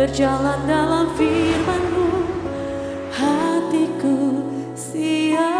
berjalan dalam firman-Mu, hatiku siap.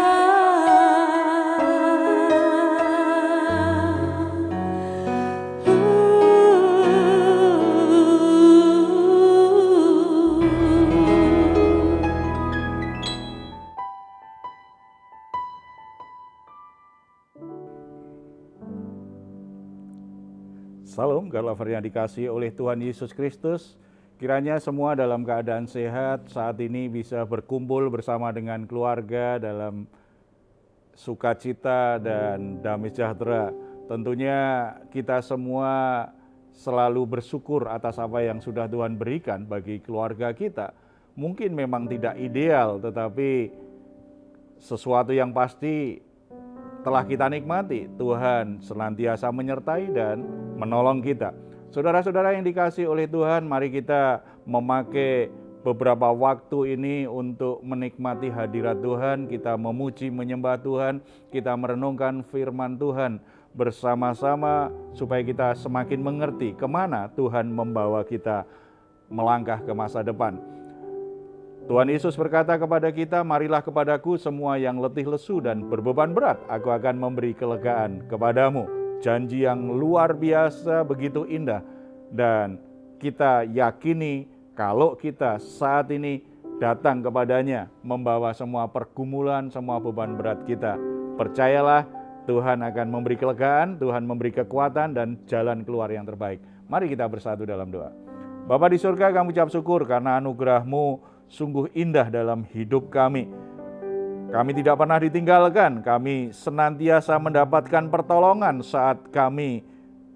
Salam, God lover yang dikasihi oleh Tuhan Yesus Kristus. Kiranya semua dalam keadaan sehat saat ini bisa berkumpul bersama dengan keluarga dalam sukacita dan damai sejahtera. Tentunya kita semua selalu bersyukur atas apa yang sudah Tuhan berikan bagi keluarga kita. Mungkin memang tidak ideal, tetapi sesuatu yang pasti telah kita nikmati. Tuhan senantiasa menyertai dan menolong kita. Saudara-saudara yang dikasihi oleh Tuhan, mari kita memakai beberapa waktu ini untuk menikmati hadirat Tuhan. Kita memuji, menyembah Tuhan, kita merenungkan firman Tuhan bersama-sama supaya kita semakin mengerti kemana Tuhan membawa kita melangkah ke masa depan. Tuhan Yesus berkata kepada kita, marilah kepadaku semua yang letih lesu dan berbeban berat, aku akan memberi kelegaan kepadamu. Janji yang luar biasa, begitu indah. Dan kita yakini kalau kita saat ini datang kepadanya, membawa semua pergumulan, semua beban berat kita. Percayalah, Tuhan akan memberi kelegaan, Tuhan memberi kekuatan dan jalan keluar yang terbaik. Mari kita bersatu dalam doa. Bapa di surga, kami ucap syukur karena anugerah-Mu sungguh indah dalam hidup kami. Kami tidak pernah ditinggalkan, kami senantiasa mendapatkan pertolongan saat kami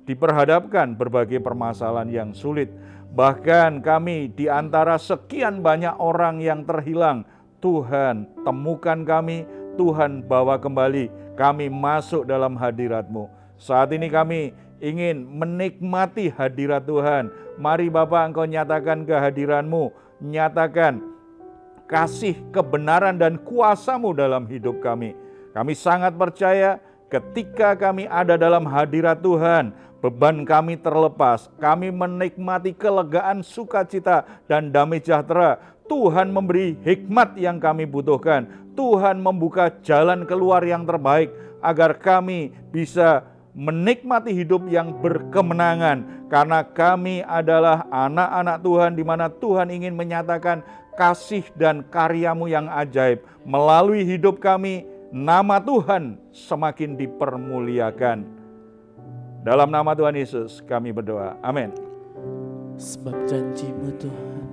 diperhadapkan berbagai permasalahan yang sulit. Bahkan kami di antara sekian banyak orang yang terhilang, Tuhan temukan kami, Tuhan bawa kembali, kami masuk dalam hadirat-Mu. Saat ini kami ingin menikmati hadirat Tuhan. Mari Bapa, Engkau nyatakan kehadiran-Mu, nyatakan kasih, kebenaran dan kuasa-Mu dalam hidup kami. Kami sangat percaya ketika kami ada dalam hadirat Tuhan, beban kami terlepas, kami menikmati kelegaan, sukacita dan damai sejahtera. Tuhan memberi hikmat yang kami butuhkan. Tuhan membuka jalan keluar yang terbaik agar kami bisa menikmati hidup yang berkemenangan, karena kami adalah anak-anak Tuhan di mana Tuhan ingin menyatakan kasih dan karya-Mu yang ajaib. Melalui hidup kami, nama Tuhan semakin dipermuliakan. Dalam nama Tuhan Yesus kami berdoa, amin. Sebab janji-Mu Tuhan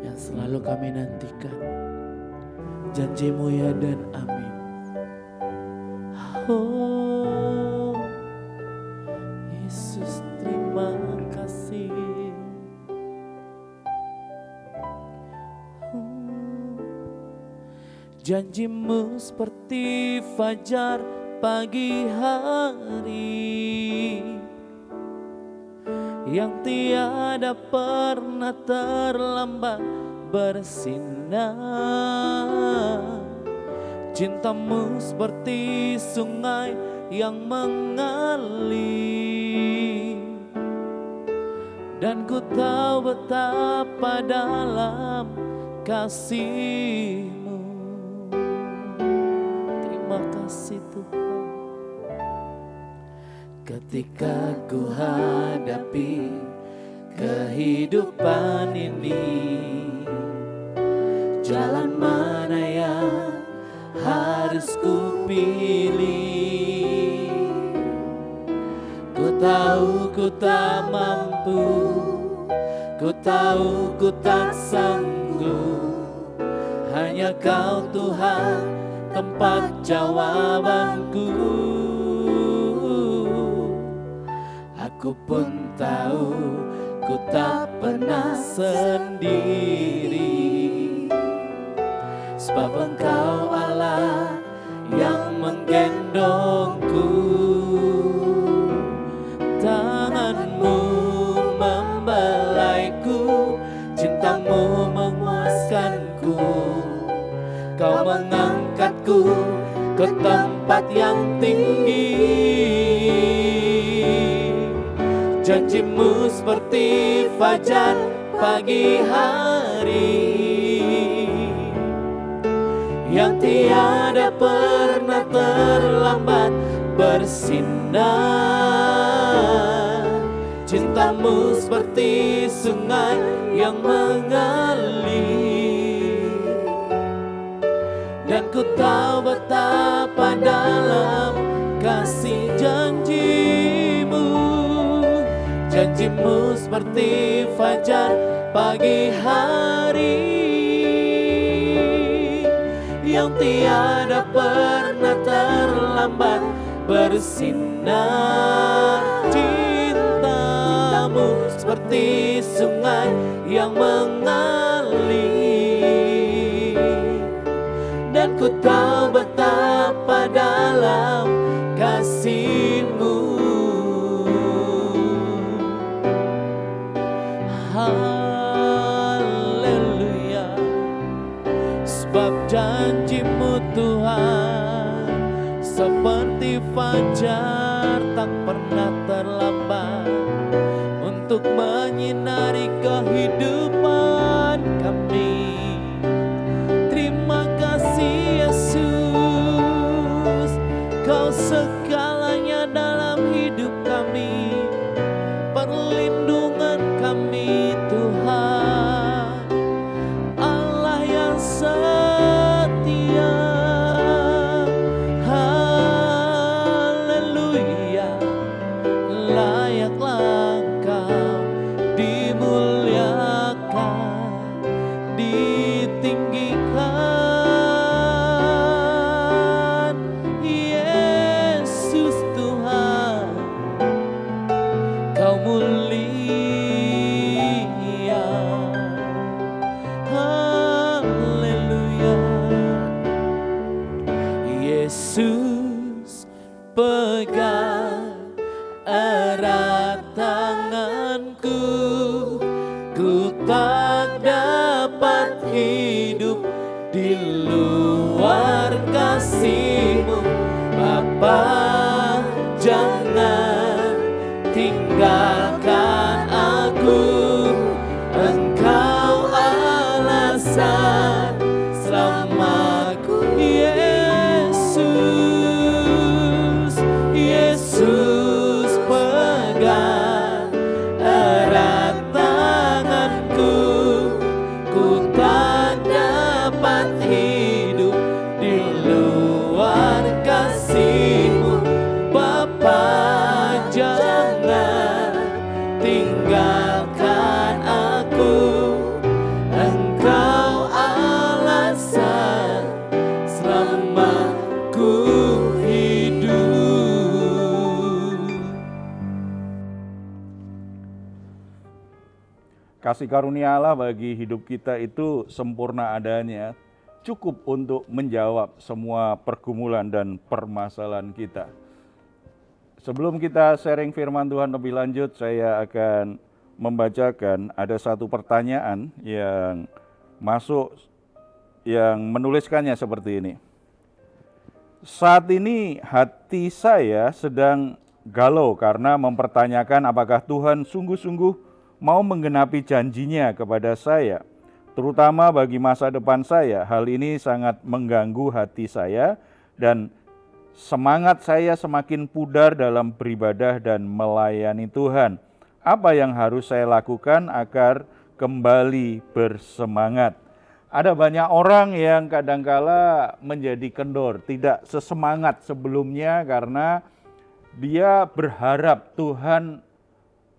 yang selalu kami nantikan, janji-Mu ya dan amin. Oh Yesus, terima kasih. Janji-Mu seperti fajar pagi hari yang tiada pernah terlambat bersinar. Cinta-Mu seperti sungai yang mengalir, dan ku tahu betapa dalam kasih-Mu. Terima kasih Tuhan. Ketika ku hadapi kehidupan ini, jalan mana yang harus ku pilih? Ku tahu ku tak mampu, ku tahu ku tak sanggup. Hanya Kau Tuhan tempat jawabanku. Aku pun tahu ku tak pernah sendiri, sebab Engkau Allah yang menggendongku. Tangan-Mu membelaiku, cinta-Mu memuaskanku. Kau mengangkatku ke tempat yang tinggi. Janjimu seperti fajar pagi hari yang tiada pernah terlambat bersinar. Cintamu seperti sungai yang mengalir, dan ku tahu betapa dalam kasih janjimu. Janjimu seperti fajar pagi hari yang tiada pernah terlambat bersinar. Cintamu seperti sungai yang mengalir, dan ku tahu betapa dalam kasih-Mu. Haleluya. Sebab janji-Mu Tuhan seperti fajar tak pernah terlambat untuk menyinari kehidupan kami. Terima kasih Yesus, Kau segalanya dalam hidup kami, perlindungan kami Tuhan, Allah yang setia. Haleluya, layaklah Engkau dimuliakan, ditinggikan. Yesus Tuhan, Kau mulia. Haleluya. Yesus, pegang erat tanganku, ku tak dapat hidup di luar kasih-Mu. Bapa, jangan tinggalkan aku, Engkau alasan selamaku. Yesus, Yesus, pegang erat tanganku, ku tak dapat hidup di luar kasih-Mu. Bapa, jangan tinggalkan aku, Engkau alasan selama ku hidup. Kasih karunia Allah bagi hidup kita itu sempurna adanya, cukup untuk menjawab semua pergumulan dan permasalahan kita. Sebelum kita sharing firman Tuhan lebih lanjut, saya akan membacakan ada satu pertanyaan yang masuk, yang menuliskannya seperti ini. Saat ini hati saya sedang galau karena mempertanyakan apakah Tuhan sungguh-sungguh mau menggenapi janjinya kepada saya, terutama bagi masa depan saya. Hal ini sangat mengganggu hati saya dan semangat saya semakin pudar dalam beribadah dan melayani Tuhan. Apa yang harus saya lakukan agar kembali bersemangat? Ada banyak orang yang kadangkala menjadi kendor, tidak sesemangat sebelumnya karena dia berharap Tuhan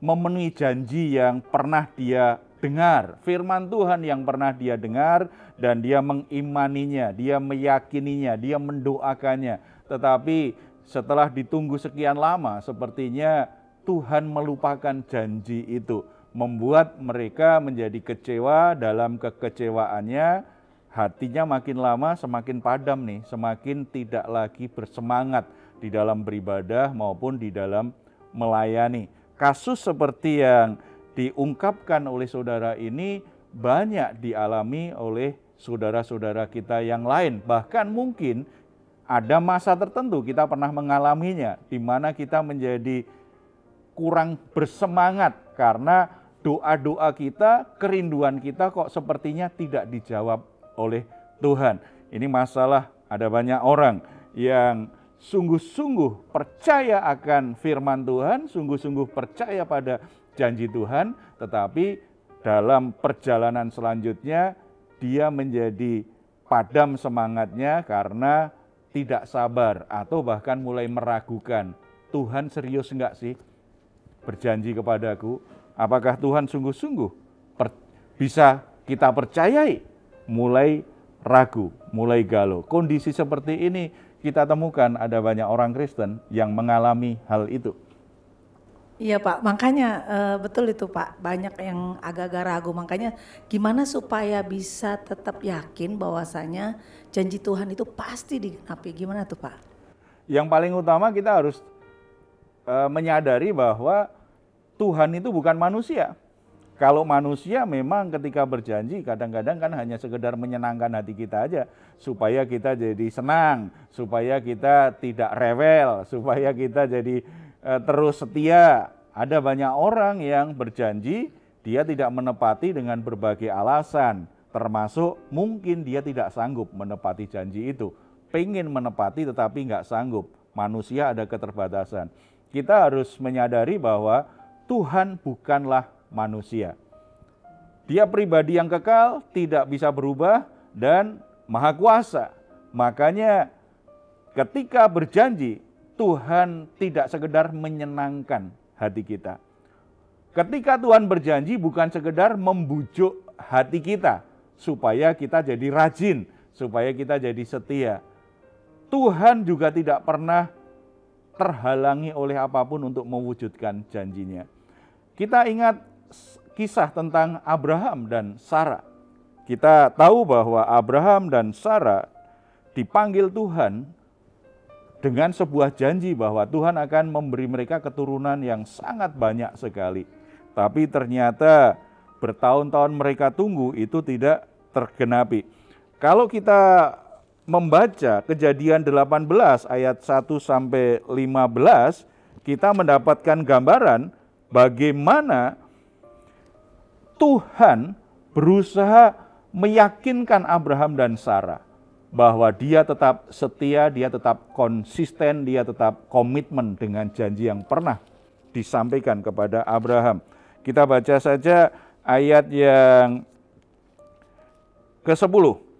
memenuhi janji yang pernah dia dengar, firman Tuhan yang pernah dia dengar, dan dia mengimaninya, dia meyakininya, dia mendoakannya. Tetapi setelah ditunggu sekian lama, sepertinya Tuhan melupakan janji itu, membuat mereka menjadi kecewa. Dalam kekecewaannya, hatinya makin lama semakin padam nih, semakin tidak lagi bersemangat di dalam beribadah maupun di dalam melayani. Kasus seperti yang diungkapkan oleh saudara ini banyak dialami oleh saudara-saudara kita yang lain. Bahkan mungkin ada masa tertentu kita pernah mengalaminya, di mana kita menjadi kurang bersemangat karena doa-doa kita, kerinduan kita kok sepertinya tidak dijawab oleh Tuhan. Ini masalah, ada banyak orang yang sungguh-sungguh percaya akan firman Tuhan, sungguh-sungguh percaya pada janji Tuhan, tetapi dalam perjalanan selanjutnya dia menjadi padam semangatnya karena tidak sabar atau bahkan mulai meragukan, Tuhan serius enggak sih berjanji kepadaku? Apakah Tuhan sungguh-sungguh bisa kita percayai? Mulai ragu, mulai galau. Kondisi seperti ini kita temukan ada banyak orang Kristen yang mengalami hal itu. Iya Pak, makanya betul itu Pak, banyak yang agak-agak ragu. Makanya gimana supaya bisa tetap yakin bahwasanya janji Tuhan itu pasti digenapi, gimana tuh Pak? Yang paling utama kita harus menyadari bahwa Tuhan itu bukan manusia. Kalau manusia memang ketika berjanji kadang-kadang kan hanya sekedar menyenangkan hati kita aja, supaya kita jadi senang, supaya kita tidak rewel, supaya kita jadi terus setia. Ada banyak orang yang berjanji, dia tidak menepati dengan berbagai alasan, termasuk mungkin dia tidak sanggup menepati janji itu. Pengen menepati tetapi nggak sanggup, manusia ada keterbatasan. Kita harus menyadari bahwa Tuhan bukanlah manusia. Dia pribadi yang kekal, tidak bisa berubah, dan maha kuasa. Makanya ketika berjanji, Tuhan tidak sekedar menyenangkan hati kita. Ketika Tuhan berjanji bukan sekedar membujuk hati kita, supaya kita jadi rajin, supaya kita jadi setia. Tuhan juga tidak pernah terhalangi oleh apapun untuk mewujudkan janjinya. Kita ingat kisah tentang Abraham dan Sarah. Kita tahu bahwa Abraham dan Sarah dipanggil Tuhan dengan sebuah janji bahwa Tuhan akan memberi mereka keturunan yang sangat banyak sekali. Tapi ternyata bertahun-tahun mereka tunggu itu tidak tergenapi. Kalau kita membaca Kejadian 18 ayat 1 sampai 15, kita mendapatkan gambaran bagaimana Tuhan berusaha meyakinkan Abraham dan Sarah bahwa dia tetap setia, dia tetap konsisten, dia tetap komitmen dengan janji yang pernah disampaikan kepada Abraham. Kita baca saja ayat yang ke-10.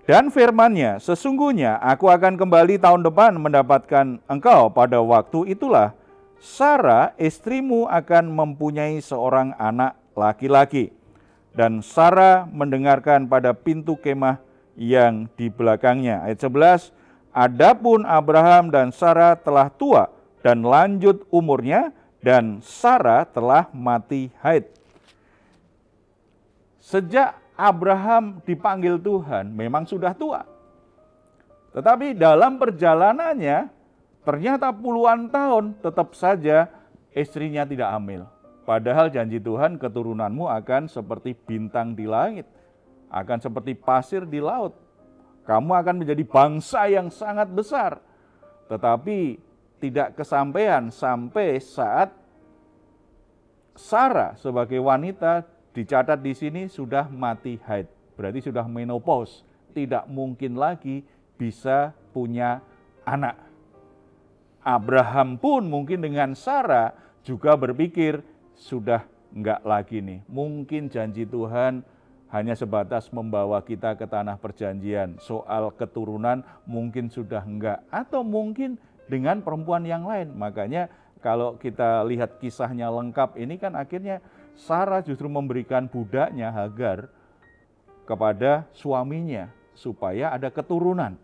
Dan firman-Nya, sesungguhnya aku akan kembali tahun depan mendapatkan engkau, pada waktu itulah Sarah istrimu akan mempunyai seorang anak laki-laki. Dan Sarah mendengarkan pada pintu kemah yang di belakangnya. Ayat 11, adapun Abraham dan Sarah telah tua dan lanjut umurnya, dan Sarah telah mati haid. Sejak Abraham dipanggil Tuhan memang sudah tua. Tetapi dalam perjalanannya ternyata puluhan tahun tetap saja istrinya tidak hamil. Padahal janji Tuhan, keturunanmu akan seperti bintang di langit, akan seperti pasir di laut. Kamu akan menjadi bangsa yang sangat besar. Tetapi tidak kesampaian sampai saat Sarah sebagai wanita dicatat di sini sudah mati haid, berarti sudah menopause, tidak mungkin lagi bisa punya anak. Abraham pun mungkin dengan Sarah juga berpikir sudah enggak lagi nih, mungkin janji Tuhan hanya sebatas membawa kita ke tanah perjanjian, soal keturunan mungkin sudah enggak, atau mungkin dengan perempuan yang lain. Makanya kalau kita lihat kisahnya lengkap ini kan akhirnya Sarah justru memberikan budaknya Hagar kepada suaminya supaya ada keturunan.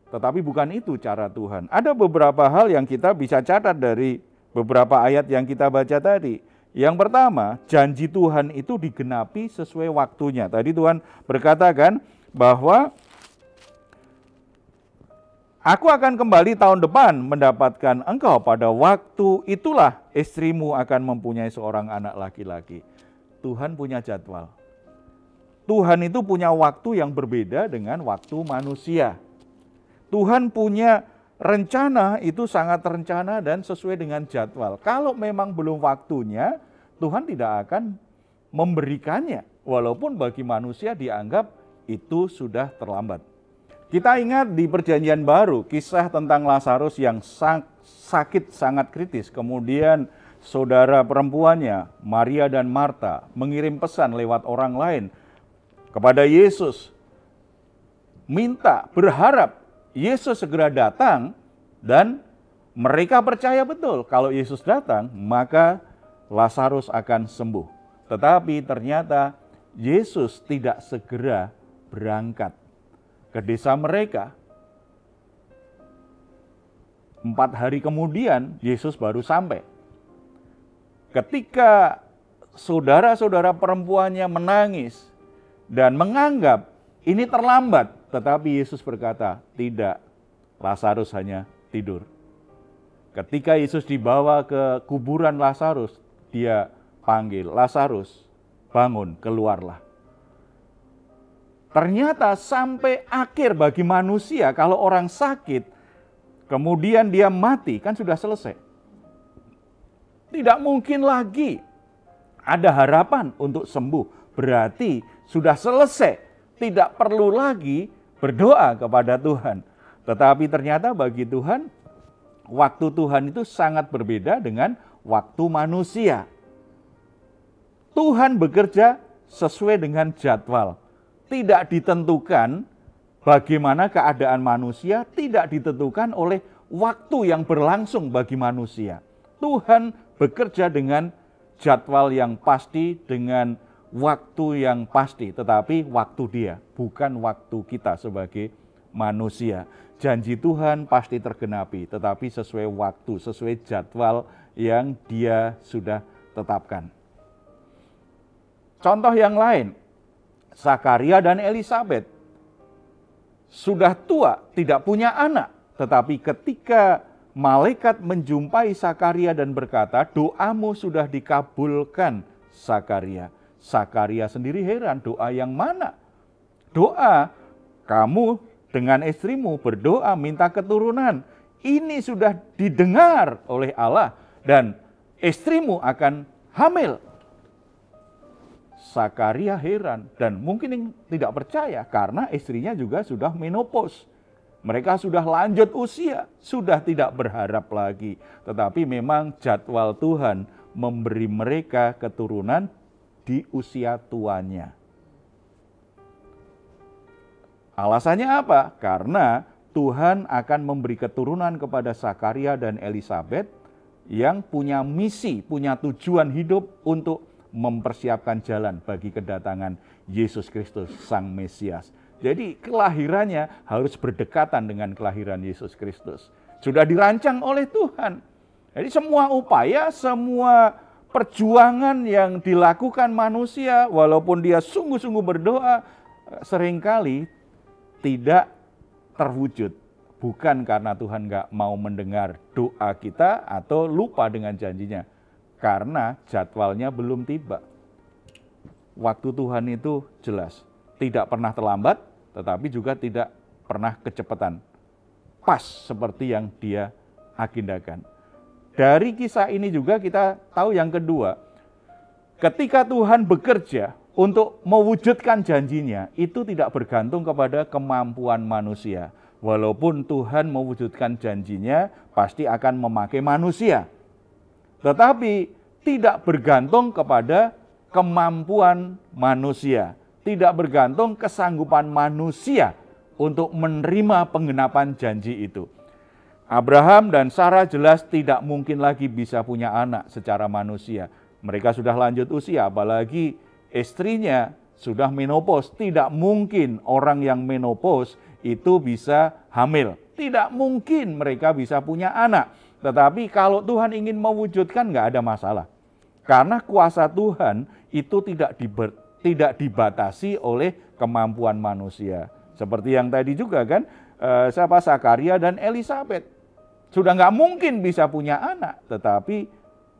Tetapi bukan itu cara Tuhan. Ada beberapa hal yang kita bisa catat dari beberapa ayat yang kita baca tadi. Yang pertama, janji Tuhan itu digenapi sesuai waktunya. Tadi Tuhan berkata kan bahwa aku akan kembali tahun depan mendapatkan engkau, pada waktu itulah istrimu akan mempunyai seorang anak laki-laki. Tuhan punya jadwal. Tuhan itu punya waktu yang berbeda dengan waktu manusia. Tuhan punya rencana itu sangat terencana dan sesuai dengan jadwal. Kalau memang belum waktunya, Tuhan tidak akan memberikannya. Walaupun bagi manusia dianggap itu sudah terlambat. Kita ingat di Perjanjian Baru, kisah tentang Lazarus yang sakit sangat kritis. Kemudian saudara perempuannya, Maria dan Marta, mengirim pesan lewat orang lain kepada Yesus. Minta, berharap Yesus segera datang dan mereka percaya betul kalau Yesus datang, maka Lazarus akan sembuh. Tetapi ternyata Yesus tidak segera berangkat ke desa mereka. 4 hari kemudian Yesus baru sampai. Ketika saudara-saudara perempuannya menangis dan menganggap ini terlambat, tetapi Yesus berkata, tidak, Lazarus hanya tidur. Ketika Yesus dibawa ke kuburan Lazarus, dia panggil, Lazarus, bangun, keluarlah. Ternyata sampai akhir bagi manusia, kalau orang sakit, kemudian dia mati, kan sudah selesai. Tidak mungkin lagi ada harapan untuk sembuh. Berarti sudah selesai, tidak perlu lagi berdoa kepada Tuhan. Tetapi ternyata bagi Tuhan, waktu Tuhan itu sangat berbeda dengan waktu manusia. Tuhan bekerja sesuai dengan jadwal. Tidak ditentukan bagaimana keadaan manusia, tidak ditentukan oleh waktu yang berlangsung bagi manusia. Tuhan bekerja dengan jadwal yang pasti, dengan waktu yang pasti, tetapi waktu Dia, bukan waktu kita sebagai manusia. Janji Tuhan pasti tergenapi, tetapi sesuai waktu, sesuai jadwal yang Dia sudah tetapkan. Contoh yang lain, Zakaria dan Elisabet sudah tua, tidak punya anak. Tetapi ketika malaikat menjumpai Zakaria dan berkata, doamu sudah dikabulkan, Zakaria. Zakaria sendiri heran, doa yang mana? Doa, kamu dengan istrimu berdoa minta keturunan. Ini sudah didengar oleh Allah dan istrimu akan hamil. Zakaria heran dan mungkin tidak percaya karena istrinya juga sudah menopause. Mereka sudah lanjut usia, sudah tidak berharap lagi. Tetapi memang jadwal Tuhan memberi mereka keturunan di usia tuanya. Alasannya apa? Karena Tuhan akan memberi keturunan kepada Zakaria dan Elisabet yang punya misi, punya tujuan hidup untuk mempersiapkan jalan bagi kedatangan Yesus Kristus, Sang Mesias. Jadi kelahirannya harus berdekatan dengan kelahiran Yesus Kristus. Sudah dirancang oleh Tuhan. Jadi semua upaya, semua perjuangan yang dilakukan manusia, walaupun dia sungguh-sungguh berdoa, seringkali tidak terwujud. Bukan karena Tuhan nggak mau mendengar doa kita atau lupa dengan janjinya. Karena jadwalnya belum tiba. Waktu Tuhan itu jelas. Tidak pernah terlambat, tetapi juga tidak pernah kecepatan. Pas seperti yang Dia agendakan. Dari kisah ini juga kita tahu yang kedua. Ketika Tuhan bekerja untuk mewujudkan janjinya, itu tidak bergantung kepada kemampuan manusia. Walaupun Tuhan mewujudkan janjinya, pasti akan memakai manusia. Tetapi tidak bergantung kepada kemampuan manusia. Tidak bergantung kesanggupan manusia untuk menerima penggenapan janji itu. Abraham dan Sarah jelas tidak mungkin lagi bisa punya anak secara manusia. Mereka sudah lanjut usia, apalagi istrinya sudah menopause. Tidak mungkin orang yang menopause itu bisa hamil. Tidak mungkin mereka bisa punya anak. Tetapi kalau Tuhan ingin mewujudkan nggak ada masalah. Karena kuasa Tuhan itu tidak dibatasi oleh kemampuan manusia. Seperti yang tadi juga kan, Zakaria dan Elisabet. Sudah nggak mungkin bisa punya anak. Tetapi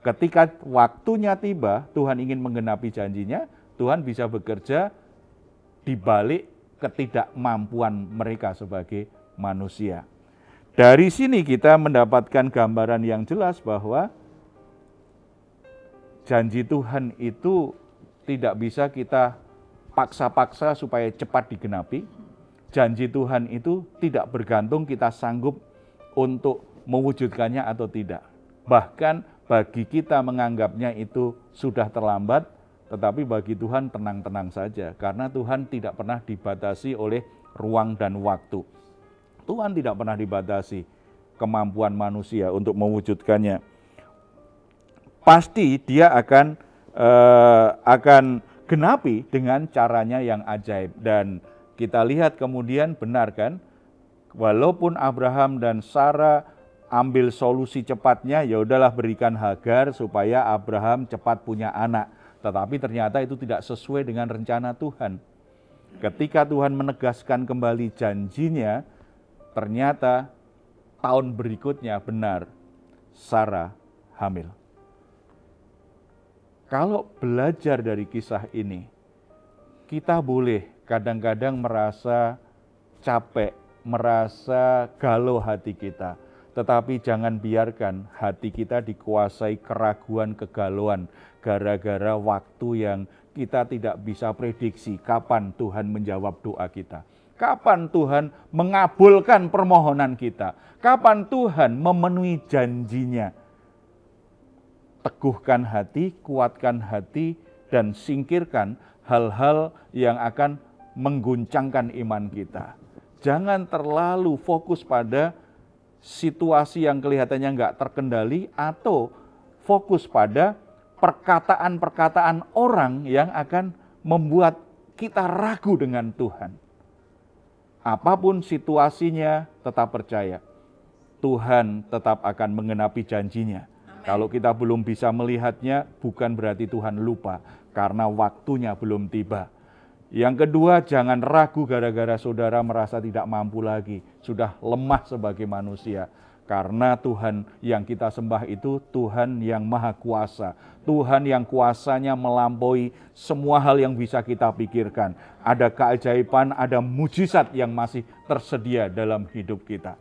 ketika waktunya tiba, Tuhan ingin menggenapi janjinya, Tuhan bisa bekerja di balik ketidakmampuan mereka sebagai manusia. Dari sini kita mendapatkan gambaran yang jelas bahwa janji Tuhan itu tidak bisa kita paksa-paksa supaya cepat digenapi. Janji Tuhan itu tidak bergantung kita sanggup untuk mewujudkannya atau tidak. Bahkan bagi kita menganggapnya itu sudah terlambat, tetapi bagi Tuhan tenang-tenang saja. Karena Tuhan tidak pernah dibatasi oleh ruang dan waktu. Tuhan tidak pernah dibatasi kemampuan manusia untuk mewujudkannya. Pasti dia akan genapi dengan caranya yang ajaib. Dan kita lihat kemudian benar kan, walaupun Abraham dan Sarah ambil solusi cepatnya, ya udahlah berikan Hagar supaya Abraham cepat punya anak. Tetapi ternyata itu tidak sesuai dengan rencana Tuhan. Ketika Tuhan menegaskan kembali janjinya, ternyata tahun berikutnya benar Sarah hamil. Kalau belajar dari kisah ini, kita boleh kadang-kadang merasa capek, merasa galau hati kita. Tetapi jangan biarkan hati kita dikuasai keraguan, kegalauan, gara-gara waktu yang kita tidak bisa prediksi kapan Tuhan menjawab doa kita. Kapan Tuhan mengabulkan permohonan kita? Kapan Tuhan memenuhi janjinya? Teguhkan hati, kuatkan hati, dan singkirkan hal-hal yang akan mengguncangkan iman kita. Jangan terlalu fokus pada situasi yang kelihatannya nggak terkendali atau fokus pada perkataan-perkataan orang yang akan membuat kita ragu dengan Tuhan. Apapun situasinya, tetap percaya. Tuhan tetap akan menggenapi janjinya. Amen. Kalau kita belum bisa melihatnya, bukan berarti Tuhan lupa, karena waktunya belum tiba. Yang kedua, jangan ragu gara-gara saudara merasa tidak mampu lagi, sudah lemah sebagai manusia. Karena Tuhan yang kita sembah itu Tuhan yang maha kuasa. Tuhan yang kuasanya melampaui semua hal yang bisa kita pikirkan. Ada keajaiban, ada mujizat yang masih tersedia dalam hidup kita.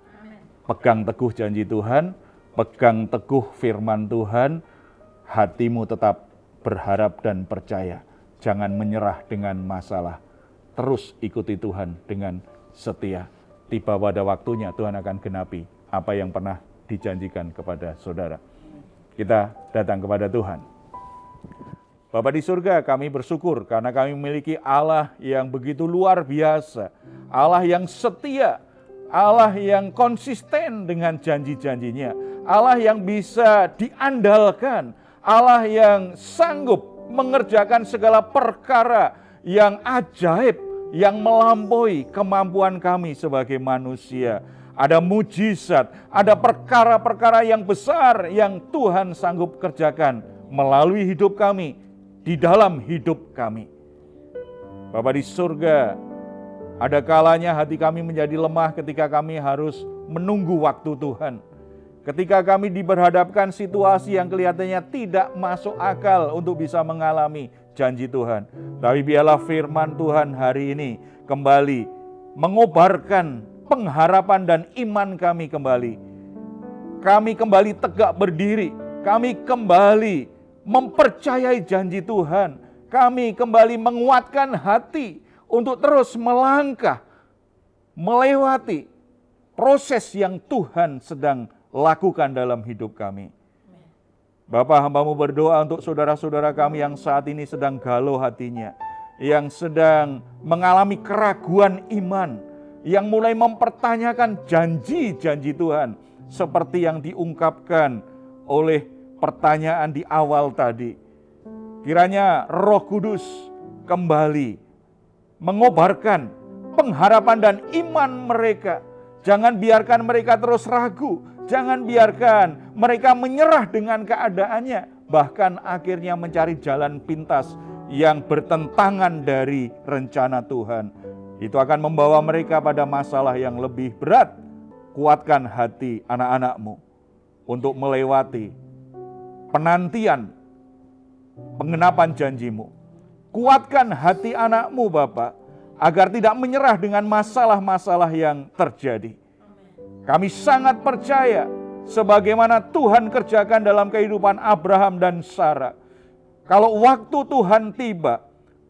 Pegang teguh janji Tuhan, pegang teguh firman Tuhan, hatimu tetap berharap dan percaya. Jangan menyerah dengan masalah. Terus ikuti Tuhan dengan setia. Tiba pada waktunya Tuhan akan genapi apa yang pernah dijanjikan kepada saudara. Kita datang kepada Tuhan. Bapa di surga, kami bersyukur karena kami memiliki Allah yang begitu luar biasa. Allah yang setia, Allah yang konsisten dengan janji-janjinya. Allah yang bisa diandalkan, Allah yang sanggup mengerjakan segala perkara yang ajaib, yang melampaui kemampuan kami sebagai manusia. Ada mujizat, ada perkara-perkara yang besar yang Tuhan sanggup kerjakan melalui hidup kami, di dalam hidup kami. Bapa di surga, ada kalanya hati kami menjadi lemah ketika kami harus menunggu waktu Tuhan. Ketika kami diberhadapkan situasi yang kelihatannya tidak masuk akal untuk bisa mengalami janji Tuhan. Tapi biarlah firman Tuhan hari ini kembali mengobarkan pengharapan dan iman kami kembali. Kami kembali tegak berdiri. Kami kembali mempercayai janji Tuhan. Kami kembali menguatkan hati untuk terus melangkah, melewati proses yang Tuhan sedang lakukan dalam hidup kami. Bapa, hamba-Mu berdoa untuk saudara-saudara kami yang saat ini sedang galau hatinya, yang sedang mengalami keraguan iman, yang mulai mempertanyakan janji-janji Tuhan seperti yang diungkapkan oleh pertanyaan di awal tadi. Kiranya Roh Kudus kembali mengobarkan pengharapan dan iman mereka. Jangan biarkan mereka terus ragu, jangan biarkan mereka menyerah dengan keadaannya, bahkan akhirnya mencari jalan pintas yang bertentangan dari rencana Tuhan. Itu akan membawa mereka pada masalah yang lebih berat. Kuatkan hati anak-anak-Mu untuk melewati penantian penggenapan janji-Mu. Kuatkan hati anak-Mu, Bapa, agar tidak menyerah dengan masalah-masalah yang terjadi. Kami sangat percaya sebagaimana Tuhan kerjakan dalam kehidupan Abraham dan Sarah. Kalau waktu Tuhan tiba,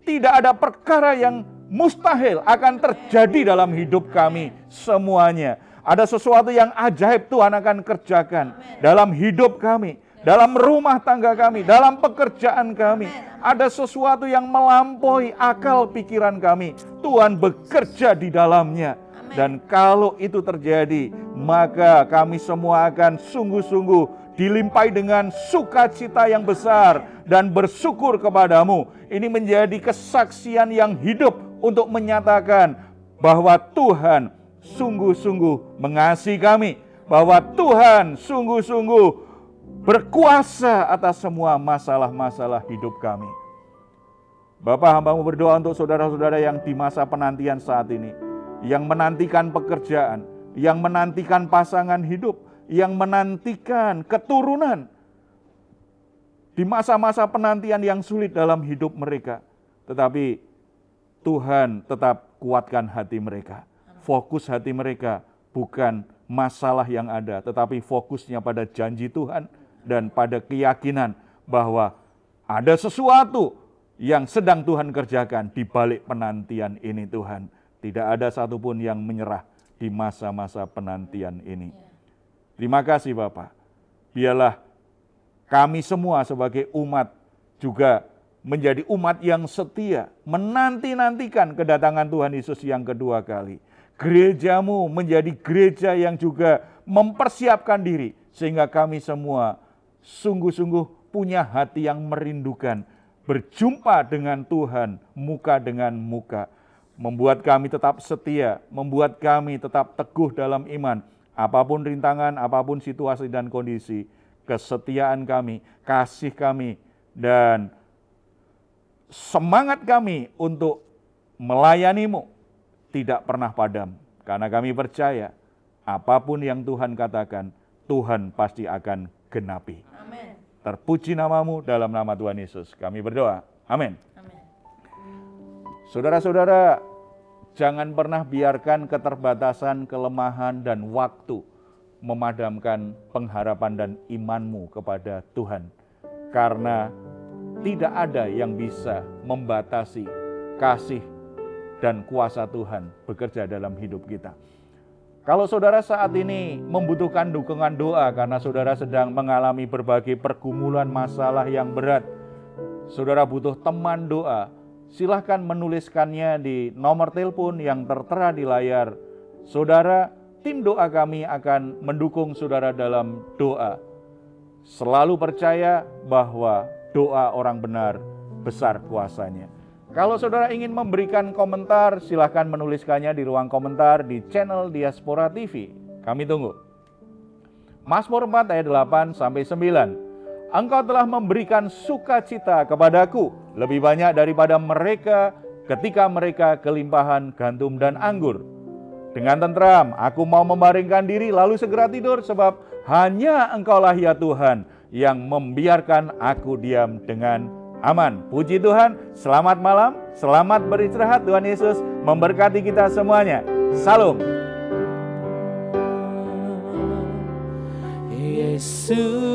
tidak ada perkara yang mustahil akan terjadi dalam hidup kami semuanya. Ada sesuatu yang ajaib Tuhan akan kerjakan dalam hidup kami, dalam rumah tangga kami, dalam pekerjaan kami. Ada sesuatu yang melampaui akal pikiran kami. Tuhan bekerja di dalamnya. Dan kalau itu terjadi, maka kami semua akan sungguh-sungguh dilimpahi dengan sukacita yang besar dan bersyukur kepadamu. Ini menjadi kesaksian yang hidup untuk menyatakan bahwa Tuhan sungguh-sungguh mengasihi kami, bahwa Tuhan sungguh-sungguh berkuasa atas semua masalah-masalah hidup kami. Bapak, hamba-Mu berdoa untuk saudara-saudara yang di masa penantian saat ini, yang menantikan pekerjaan, yang menantikan pasangan hidup, yang menantikan keturunan. Di masa-masa penantian yang sulit dalam hidup mereka. Tetapi Tuhan tetap kuatkan hati mereka. Fokus hati mereka bukan masalah yang ada, tetapi fokusnya pada janji Tuhan dan pada keyakinan bahwa ada sesuatu yang sedang Tuhan kerjakan di balik penantian ini Tuhan. Tidak ada satupun yang menyerah di masa-masa penantian ini. Terima kasih Bapak. Biarlah kami semua sebagai umat juga menjadi umat yang setia, menanti-nantikan kedatangan Tuhan Yesus yang kedua kali. Gereja-Mu menjadi gereja yang juga mempersiapkan diri, sehingga kami semua sungguh-sungguh punya hati yang merindukan, berjumpa dengan Tuhan muka dengan muka. Membuat kami tetap setia, membuat kami tetap teguh dalam iman. Apapun rintangan, apapun situasi dan kondisi, kesetiaan kami, kasih kami, dan semangat kami untuk melayani-Mu tidak pernah padam. Karena kami percaya, apapun yang Tuhan katakan, Tuhan pasti akan genapi. Amin. Terpuji nama-Mu dalam nama Tuhan Yesus. Kami berdoa. Amin. Saudara-saudara, jangan pernah biarkan keterbatasan, kelemahan, dan waktu memadamkan pengharapan dan imanmu kepada Tuhan. Karena tidak ada yang bisa membatasi kasih dan kuasa Tuhan bekerja dalam hidup kita. Kalau saudara saat ini membutuhkan dukungan doa karena saudara sedang mengalami berbagai pergumulan masalah yang berat, saudara butuh teman doa, silahkan menuliskannya di nomor telepon yang tertera di layar. Saudara, tim doa kami akan mendukung saudara dalam doa. Selalu percaya bahwa doa orang benar besar kuasanya. Kalau saudara ingin memberikan komentar, silahkan menuliskannya di ruang komentar di channel Diaspora TV. Kami tunggu. Mazmur 4 ayat 8-9. Engkau telah memberikan sukacita kepadaku lebih banyak daripada mereka ketika mereka kelimpahan gandum dan anggur. Dengan tentram aku mau membaringkan diri lalu segera tidur, sebab hanya Engkaulah ya Tuhan yang membiarkan aku diam dengan aman. Puji Tuhan, selamat malam, selamat beristirahat. Tuhan Yesus memberkati kita semuanya. Salam. Yesus